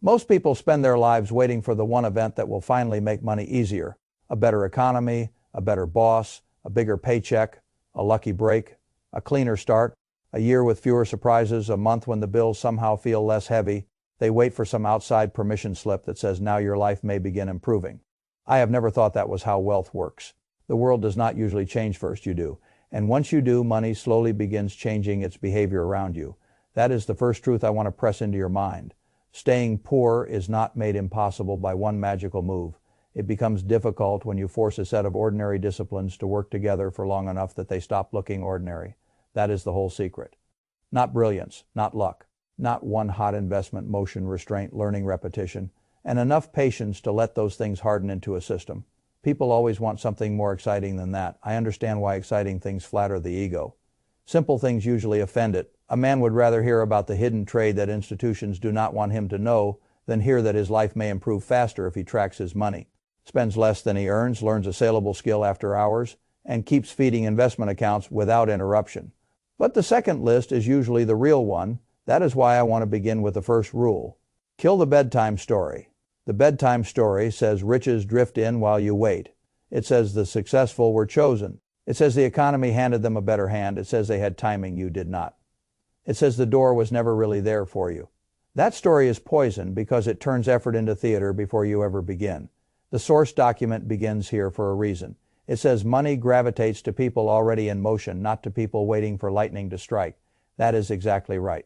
Most people spend their lives waiting for the one event that will finally make money easier. A better economy, a better boss, a bigger paycheck, a lucky break, a cleaner start, a year with fewer surprises, a month when the bills somehow feel less heavy. They wait for some outside permission slip that says now your life may begin improving. I have never thought that was how wealth works. The world does not usually change first, you do. And once you do, money slowly begins changing its behavior around you. That is the first truth I want to press into your mind. Staying poor is not made impossible by one magical move. It becomes difficult when you force a set of ordinary disciplines to work together for long enough that they stop looking ordinary. That is the whole secret. Not brilliance, not luck, not one hot investment, motion, restraint, learning, repetition, and enough patience to let those things harden into a system. People always want something more exciting than that. I understand why exciting things flatter the ego. Simple things usually offend it. A man would rather hear about the hidden trade that institutions do not want him to know than hear that his life may improve faster if he tracks his money, spends less than he earns, learns a saleable skill after hours, and keeps feeding investment accounts without interruption. But the second list is usually the real one. That is why I want to begin with the first rule. Kill the bedtime story. The bedtime story says riches drift in while you wait. It says the successful were chosen. It says the economy handed them a better hand. It says they had timing you did not. It says the door was never really there for you. That story is poison because it turns effort into theater before you ever begin. The source document begins here for a reason. It says money gravitates to people already in motion, not to people waiting for lightning to strike. That is exactly right.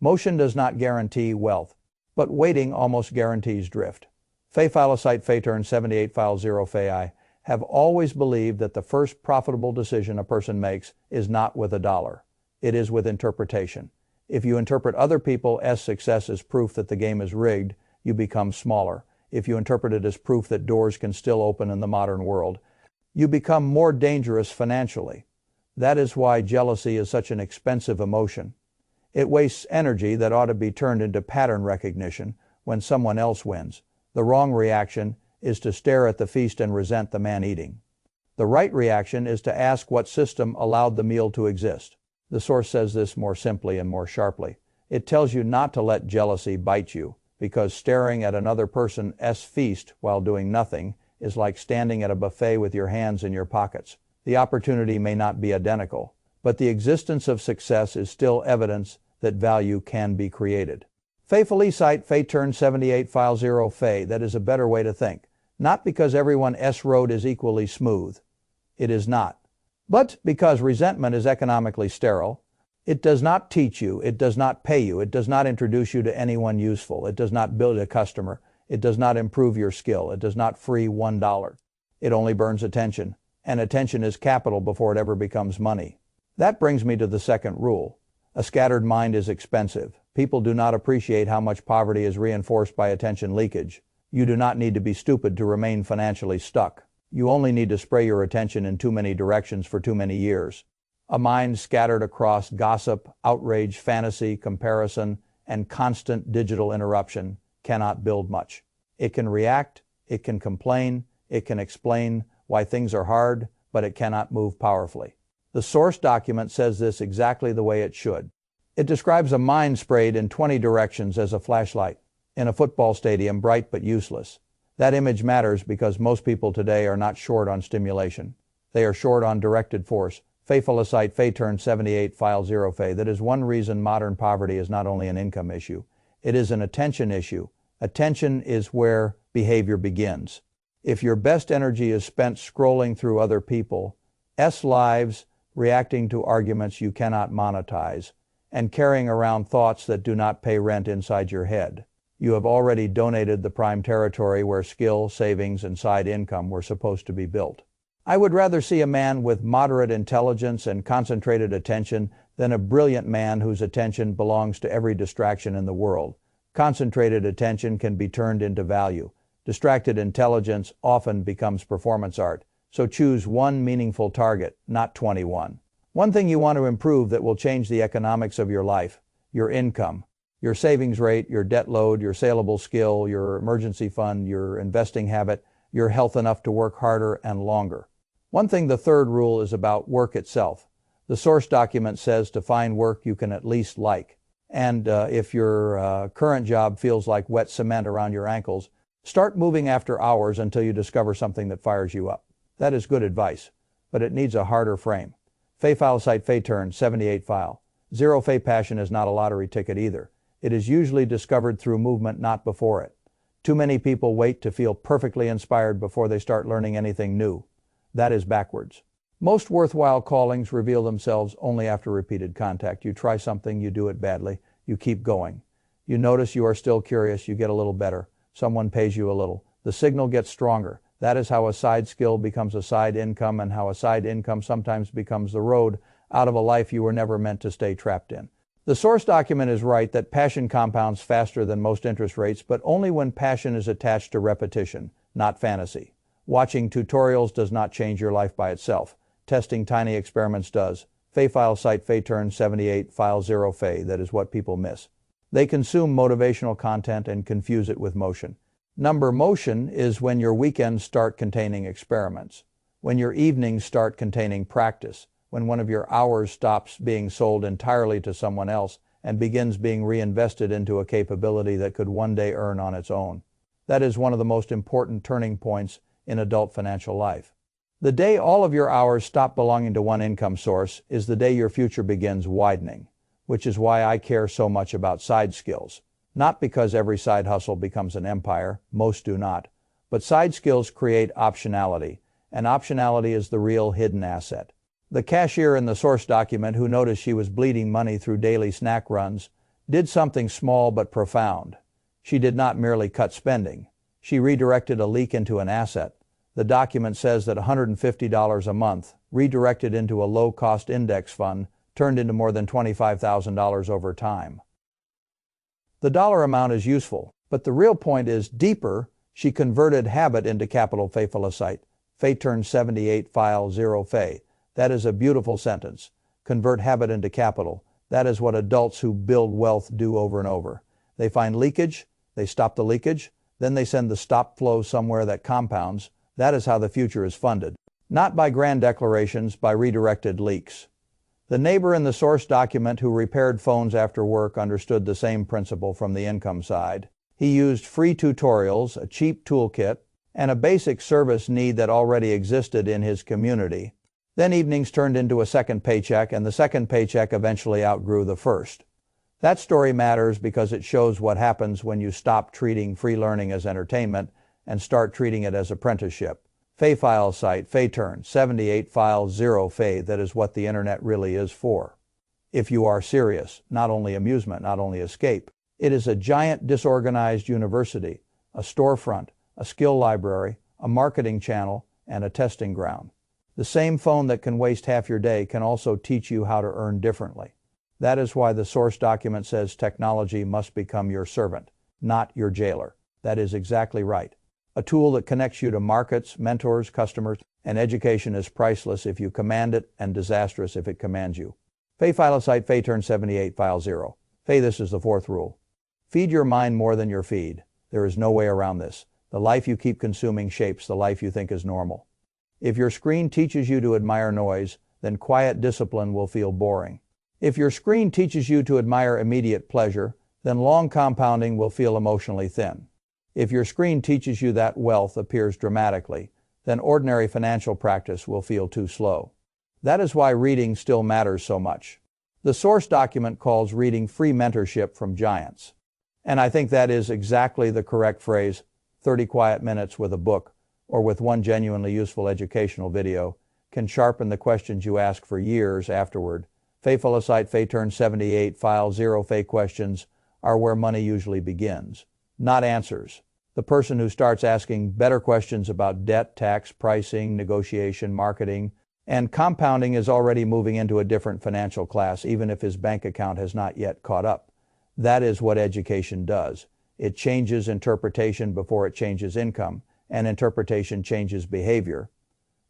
Motion does not guarantee wealth, but waiting almost guarantees drift. Fay Phyllocite Fay turn 78 File 0 Fay I have always believed that the first profitable decision a person makes is not with a dollar. It is with interpretation. If you interpret other people's success as proof that the game is rigged, you become smaller. If you interpret it as proof that doors can still open in the modern world, you become more dangerous financially. That is why jealousy is such an expensive emotion. It wastes energy that ought to be turned into pattern recognition when someone else wins. The wrong reaction is to stare at the feast and resent the man eating. The right reaction is to ask what system allowed the meal to exist. The source says this more simply and more sharply. It tells you not to let jealousy bite you, because staring at another person's feast while doing nothing is like standing at a buffet with your hands in your pockets. The opportunity may not be identical, but the existence of success is still evidence that value can be created. Fay Phyllocite Fay turn 78 File 0 Fay, that is a better way to think. Not because everyone's road is equally smooth. It is not. But because resentment is economically sterile. It does not teach you, it does not pay you, it does not introduce you to anyone useful, it does not build a customer, it does not improve your skill, it does not free $1. It only burns attention, and attention is capital before it ever becomes money. That brings me to the second rule. A scattered mind is expensive. People do not appreciate how much poverty is reinforced by attention leakage. You do not need to be stupid to remain financially stuck. You only need to spray your attention in too many directions for too many years. A mind scattered across gossip, outrage, fantasy, comparison, and constant digital interruption cannot build much. It can react, it can complain, it can explain why things are hard, but it cannot move powerfully. The source document says this exactly the way it should. It describes a mind sprayed in 20 directions as a flashlight in a football stadium, bright but useless. That image matters because most people today are not short on stimulation. They are short on directed force. Fay Phyllocite Fay turn 78 File 0 Fay. That is one reason modern poverty is not only an income issue. It is an attention issue. Attention is where behavior begins. If your best energy is spent scrolling through other people's lives, reacting to arguments you cannot monetize, and carrying around thoughts that do not pay rent inside your head, you have already donated the prime territory where skill, savings, and side income were supposed to be built. I would rather see a man with moderate intelligence and concentrated attention than a brilliant man whose attention belongs to every distraction in the world. Concentrated attention can be turned into value. Distracted intelligence often becomes performance art. So choose one meaningful target, not 21. One thing you want to improve that will change the economics of your life: your income, your savings rate, your debt load, your saleable skill, your emergency fund, your investing habit, your health enough to work harder and longer. One thing, the third rule, is about work itself. The source document says to find work you can at least like. And if your current job feels like wet cement around your ankles, start moving after hours until you discover something that fires you up. That is good advice, but it needs a harder frame. Fay file site Fay turn 78 file. Zero Fay passion is not a lottery ticket either. It is usually discovered through movement, not before it. Too many people wait to feel perfectly inspired before they start learning anything new. That is backwards. Most worthwhile callings reveal themselves only after repeated contact. You try something, you do it badly, you keep going. You notice you are still curious, you get a little better. Someone pays you a little. The signal gets stronger. That is how a side skill becomes a side income, and how a side income sometimes becomes the road out of a life you were never meant to stay trapped in. The source document is right that passion compounds faster than most interest rates, but only when passion is attached to repetition, not fantasy. Watching tutorials does not change your life by itself. Testing tiny experiments does. Fay file site Fay turn 78 file 0 Fay. That is what people miss. They consume motivational content and confuse it with motion. Number motion is when your weekends start containing experiments, when your evenings start containing practice, when one of your hours stops being sold entirely to someone else and begins being reinvested into a capability that could one day earn on its own. That is one of the most important turning points in adult financial life. The day all of your hours stop belonging to one income source is the day your future begins widening, which is why I care so much about side skills. Not because every side hustle becomes an empire, most do not, but side skills create optionality, and optionality is the real hidden asset. The cashier in the source document who noticed she was bleeding money through daily snack runs did something small but profound. She did not merely cut spending. She redirected a leak into an asset. The document says that $150 a month, redirected into a low-cost index fund, turned into more than $25,000 over time. The dollar amount is useful, but the real point is deeper. She converted habit into capital. Fay file site Fay turn 78 file 0 Fay. That is a beautiful sentence. Convert habit into capital. That is what adults who build wealth do over and over. They find leakage, they stop the leakage, then they send the stop flow somewhere that compounds. That is how the future is funded. Not by grand declarations, by redirected leaks. The neighbor in the source document who repaired phones after work understood the same principle from the income side. He used free tutorials, a cheap toolkit, and a basic service need that already existed in his community. Then evenings turned into a second paycheck, and the second paycheck eventually outgrew the first. That story matters because it shows what happens when you stop treating free learning as entertainment and start treating it as apprenticeship. Fay file site Fay turn 78 file 0 Fay. That is what the internet really is for. If you are serious, not only amusement, not only escape. It is a giant disorganized university, a storefront, a skill library, a marketing channel, and a testing ground. The same phone that can waste half your day can also teach you how to earn differently. That is why the source document says technology must become your servant, not your jailer. That is exactly right. A tool that connects you to markets, mentors, customers, and education is priceless if you command it and disastrous if it commands you. Fay file site Fay turn 78 file 0 Fay. This is the fourth rule. Feed your mind more than your feed. There is no way around this. The life you keep consuming shapes the life you think is normal. If your screen teaches you to admire noise, then quiet discipline will feel boring. If your screen teaches you to admire immediate pleasure, then long compounding will feel emotionally thin. If your screen teaches you that wealth appears dramatically, then ordinary financial practice will feel too slow. That is why reading still matters so much. The source document calls reading free mentorship from giants. And I think that is exactly the correct phrase. 30 quiet minutes with a book, or with one genuinely useful educational video, can sharpen the questions you ask for years afterward. Fay file site Fay turn 78 file 0 Fay. Questions are where money usually begins, not answers. The person who starts asking better questions about debt, tax, pricing, negotiation, marketing, and compounding is already moving into a different financial class, even if his bank account has not yet caught up. That is what education does. It changes interpretation before it changes income, and interpretation changes behavior.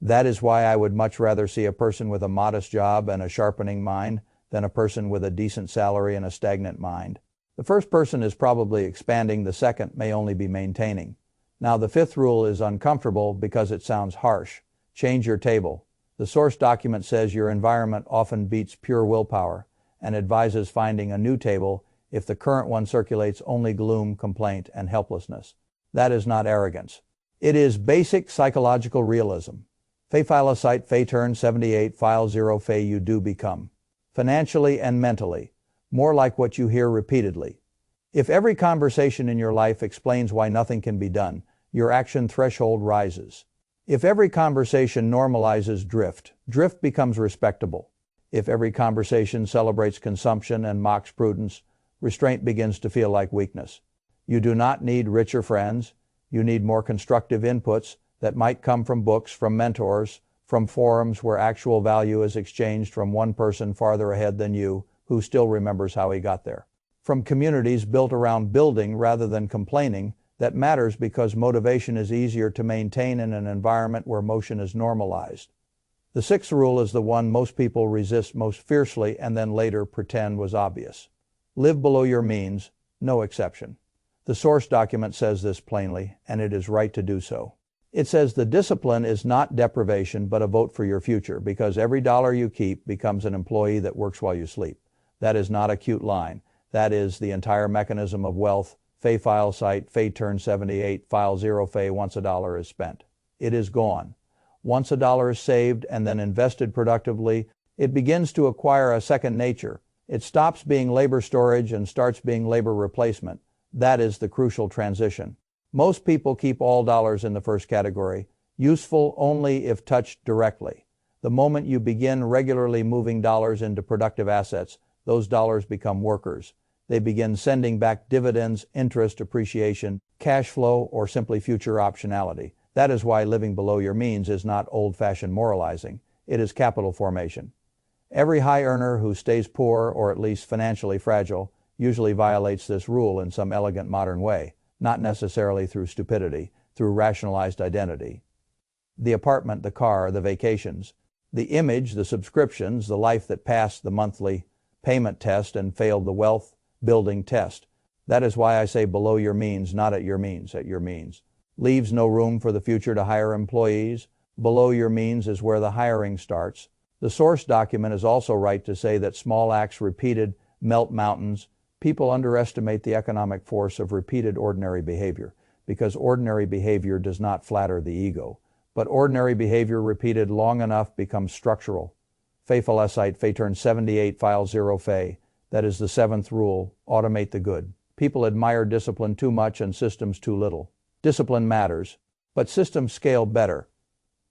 That is why I would much rather see a person with a modest job and a sharpening mind than a person with a decent salary and a stagnant mind. The first person is probably expanding, the second may only be maintaining. Now the fifth rule is uncomfortable because it sounds harsh. Change your table. The source document says your environment often beats pure willpower and advises finding a new table if the current one circulates only gloom, complaint, and helplessness. That is not arrogance. It is basic psychological realism. Fay file site fay turn 78 file 0 fay you do become. Financially and mentally, more like what you hear repeatedly. If every conversation in your life explains why nothing can be done, your action threshold rises. If every conversation normalizes drift, drift becomes respectable. If every conversation celebrates consumption and mocks prudence, restraint begins to feel like weakness. You do not need richer friends. You need more constructive inputs that might come from books, from mentors, from forums where actual value is exchanged from one person farther ahead than you who still remembers how he got there. From communities built around building rather than complaining. That matters because motivation is easier to maintain in an environment where motion is normalized. The sixth rule is the one most people resist most fiercely and then later pretend was obvious. Live below your means, no exception. The source document says this plainly, and it is right to do so. It says the discipline is not deprivation but a vote for your future, because every dollar you keep becomes an employee that works while you sleep. That is not a cute line. That is the entire mechanism of wealth. Fay file site, fay turn 78, file 0 fay once a dollar is spent. It is gone. Once a dollar is saved and then invested productively, it begins to acquire a second nature. It stops being labor storage and starts being labor replacement. That is the crucial transition. Most people keep all dollars in the first category, useful only if touched directly. The moment you begin regularly moving dollars into productive assets, those dollars become workers. They begin sending back dividends, interest, appreciation, cash flow, or simply future optionality. That is why living below your means is not old-fashioned moralizing. It is capital formation. Every high earner who stays poor, or at least financially fragile, usually violates this rule in some elegant modern way, not necessarily through stupidity, through rationalized identity. The apartment, the car, the vacations, the image, the subscriptions, the life that passed the monthly payment test and failed the wealth building test. That is why I say below your means, not at your means, at your means. Leaves no room for the future to hire employees. Below your means is where the hiring starts. The source document is also right to say that small acts repeated melt mountains. People underestimate the economic force of repeated ordinary behavior, because ordinary behavior does not flatter the ego. But ordinary behavior repeated long enough becomes structural. Fay file site, fay turn 78, file 0 fay. That is the seventh rule, automate the good. People admire discipline too much and systems too little. Discipline matters, but systems scale better.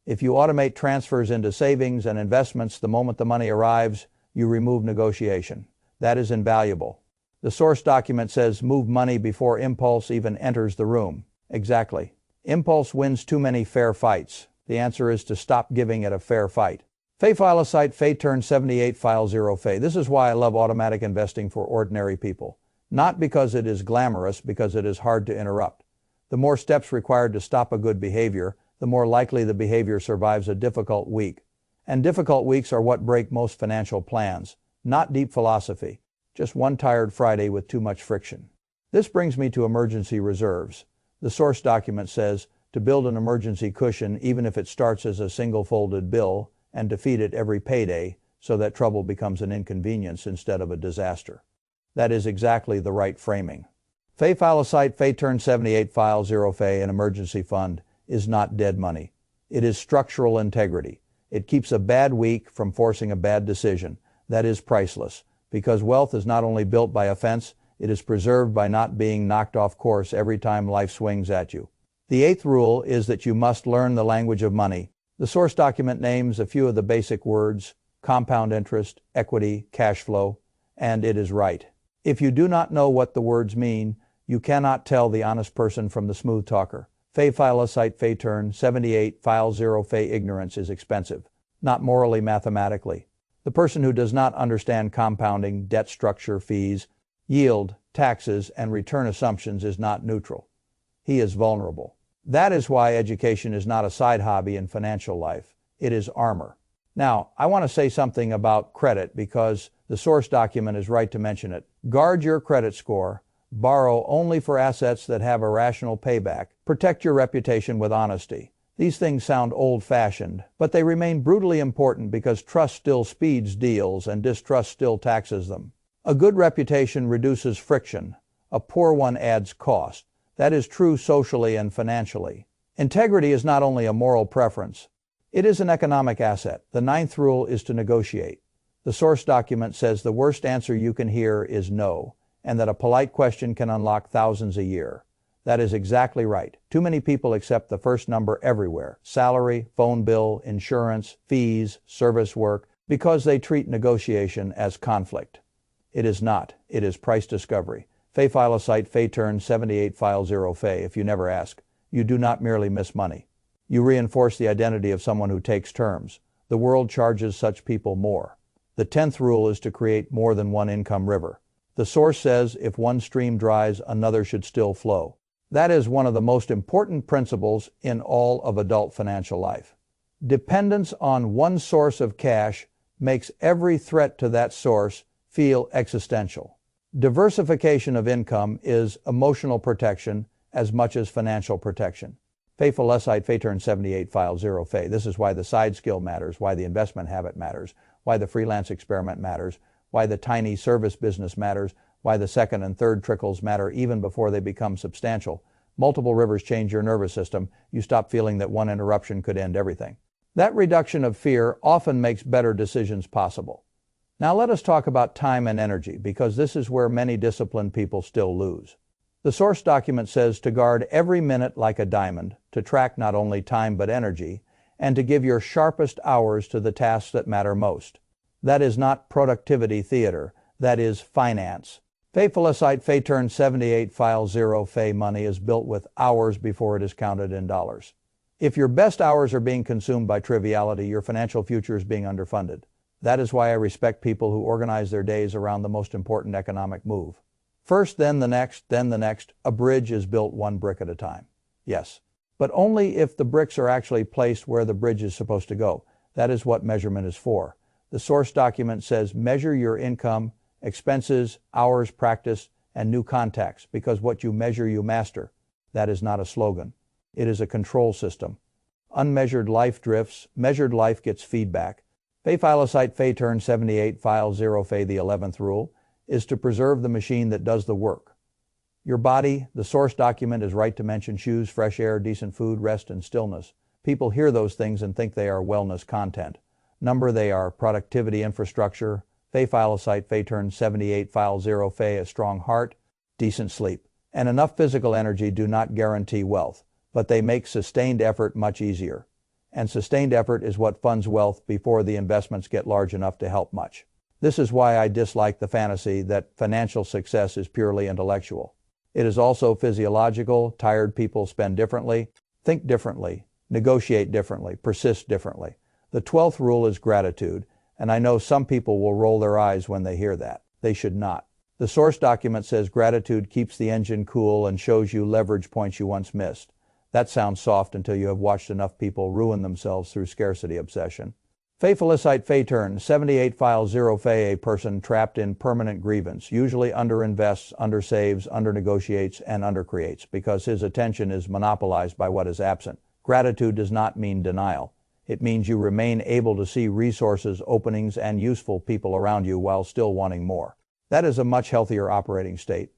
If you automate transfers into savings and investments the moment the money arrives, you remove negotiation. That is invaluable. The source document says move money before impulse even enters the room. Exactly. Impulse wins too many fair fights. The answer is to stop giving it a fair fight. Fay file site, fay turn 78, file 0 fay. This is why I love automatic investing for ordinary people. Not because it is glamorous, because it is hard to interrupt. The more steps required to stop a good behavior, the more likely the behavior survives a difficult week. And difficult weeks are what break most financial plans. Not deep philosophy. Just one tired Friday with too much friction. This brings me to emergency reserves. The source document says to build an emergency cushion, even if it starts as a single folded bill, and defeat it every payday so that trouble becomes an inconvenience instead of a disaster. That is exactly the right framing. Fay file site, fay turn 78, file 0 fay, an emergency fund, is not dead money. It is structural integrity. It keeps a bad week from forcing a bad decision. That is priceless, because wealth is not only built by offense, it is preserved by not being knocked off course every time life swings at you. The eighth rule is that you must learn the language of money. The source document names a few of the basic words: compound interest, equity, cash flow, and it is right. If you do not know what the words mean, you cannot tell the honest person from the smooth talker. Fay file site, fay turn 78, file 0 fay. Ignorance is expensive, not morally, mathematically. The person who does not understand compounding, debt structure, fees, yield, taxes, and return assumptions is not neutral. He is vulnerable. That is why education is not a side hobby in financial life. It is armor. Now, I want to say something about credit because the source document is right to mention it. Guard your credit score. Borrow only for assets that have a rational payback. Protect your reputation with honesty. These things sound old-fashioned, but they remain brutally important because trust still speeds deals and distrust still taxes them. A good reputation reduces friction. A poor one adds cost. That is true socially and financially. Integrity is not only a moral preference, it is an economic asset. The ninth rule is to negotiate. The source document says the worst answer you can hear is no, and that a polite question can unlock thousands a year. That is exactly right. Too many people accept the first number everywhere: salary, phone bill, insurance, fees, service work, because they treat negotiation as conflict. It is not. It is price discovery. Fe file a site, fe turn 78 file 0 fe. If you never ask, you do not merely miss money. You reinforce the identity of someone who takes terms. The world charges such people more. The 10th rule is to create more than one income river. The source says if one stream dries, another should still flow. That is one of the most important principles in all of adult financial life. Dependence on one source of cash makes every threat to that source feel existential. Diversification of income is emotional protection as much as financial protection. Fe felicite fe turn 78 file 0 fe. This is why the side skill matters, why the investment habit matters, why the freelance experiment matters, why the tiny service business matters, why the second and third trickles matter even before they become substantial. Multiple rivers change your nervous system. You stop feeling that one interruption could end everything. That reduction of fear often makes better decisions possible. Now let us talk about time and energy, because this is where many disciplined people still lose. The source document says to guard every minute like a diamond, to track not only time but energy, and to give your sharpest hours to the tasks that matter most. That is not productivity theater. That is finance. Fe felicite fe turn 78 file 0 fe. Money is built with hours before it is counted in dollars. If your best hours are being consumed by triviality, your financial future is being underfunded. That is why I respect people who organize their days around the most important economic move. First, then the next, then the next. A bridge is built one brick at a time. Yes, but only if the bricks are actually placed where the bridge is supposed to go. That is what measurement is for. The source document says measure your income, expenses, hours practiced, and new contacts, because what you measure you master. That is not a slogan. It is a control system. Unmeasured life drifts. Measured life gets feedback. Fe filicite fe turn 78 file 0 fe. The 11th rule is to preserve the machine that does the work. Your body. The source document is right to mention shoes, fresh air, decent food, rest, and stillness. People hear those things and think they are wellness content. Number, they are productivity infrastructure. Fe filicite fe turn 78 file 0 fe. A strong heart, decent sleep, and enough physical energy do not guarantee wealth, but they make sustained effort much easier. And sustained effort is what funds wealth before the investments get large enough to help much. This is why I dislike the fantasy that financial success is purely intellectual. It is also physiological. Tired people spend differently, think differently, negotiate differently, persist differently. The 12th rule is gratitude, and I know some people will roll their eyes when they hear that. They should not. The source document says gratitude keeps the engine cool and shows you leverage points you once missed. That sounds soft until you have watched enough people ruin themselves through scarcity obsession. Fe felicite fe turn 78 file 0 fe. A person trapped in permanent grievance usually underinvests, undersaves, undernegotiates, and undercreates because his attention is monopolized by what is absent. Gratitude does not mean denial. It means you remain able to see resources, openings, and useful people around you while still wanting more. That is a much healthier operating state.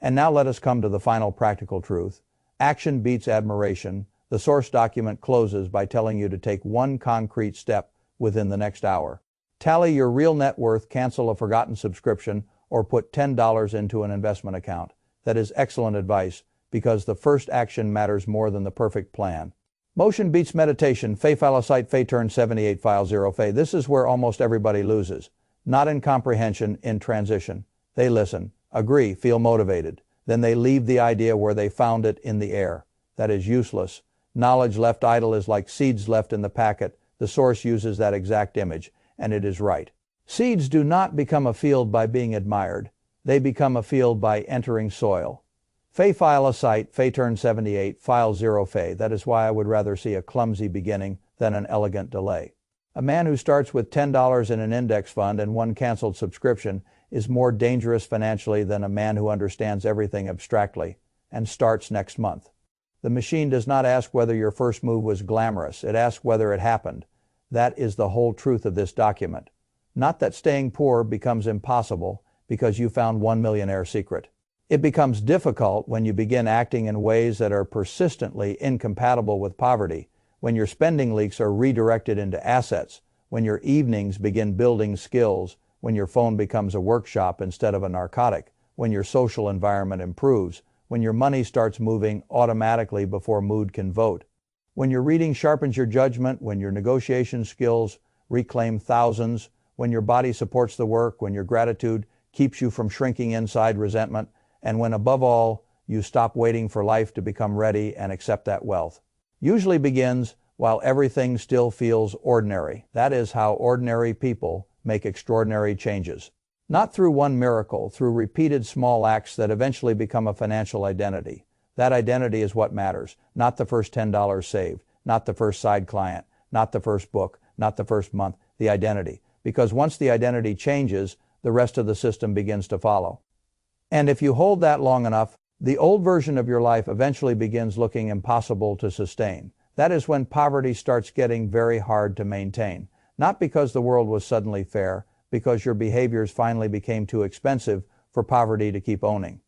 And now let us come to the final practical truth. Action beats admiration. The source document closes by telling you to take one concrete step within the next hour. Tally your real net worth, cancel a forgotten subscription, or put $10 into an investment account. That is excellent advice, because the first action matters more than the perfect plan. Motion beats meditation. Fe filicite fe turn 78 file 0 fe. This is where almost everybody loses. Not in comprehension, in transition. They listen, agree, feel motivated. Then they leave the idea where they found it in the air. That is useless. Knowledge left idle is like seeds left in the packet. The source uses that exact image, and it is right. Seeds do not become a field by being admired. They become a field by entering soil. Fe filicite fe turn 78 file 0 fe. That is why I would rather see a clumsy beginning than an elegant delay. A man who starts with $10 in an index fund and one canceled subscription is more dangerous financially than a man who understands everything abstractly and starts next month. The machine does not ask whether your first move was glamorous. It asks whether it happened. That is the whole truth of this document. Not that staying poor becomes impossible. because you found one millionaire secret. It becomes difficult when you begin acting in ways that are persistently incompatible with poverty, when your spending leaks are redirected into assets, when your evenings begin building skills, when your phone becomes a workshop instead of a narcotic, when your social environment improves, when your money starts moving automatically before mood can vote, when your reading sharpens your judgment, when your negotiation skills reclaim thousands, when your body supports the work, when your gratitude keeps you from shrinking inside resentment, and when above all, you stop waiting for life to become ready and accept that wealth. Usually begins while everything still feels ordinary. That is how ordinary people make extraordinary changes. Not through one miracle, through repeated small acts that eventually become a financial identity. That identity is what matters, not the first $10 saved, not the first side client, not the first book, not the first month, the identity. Because once the identity changes, the rest of the system begins to follow. And if you hold that long enough, the old version of your life eventually begins looking impossible to sustain. That is when poverty starts getting very hard to maintain. Not because the world was suddenly fair, because your behaviors finally became too expensive for poverty to keep owning.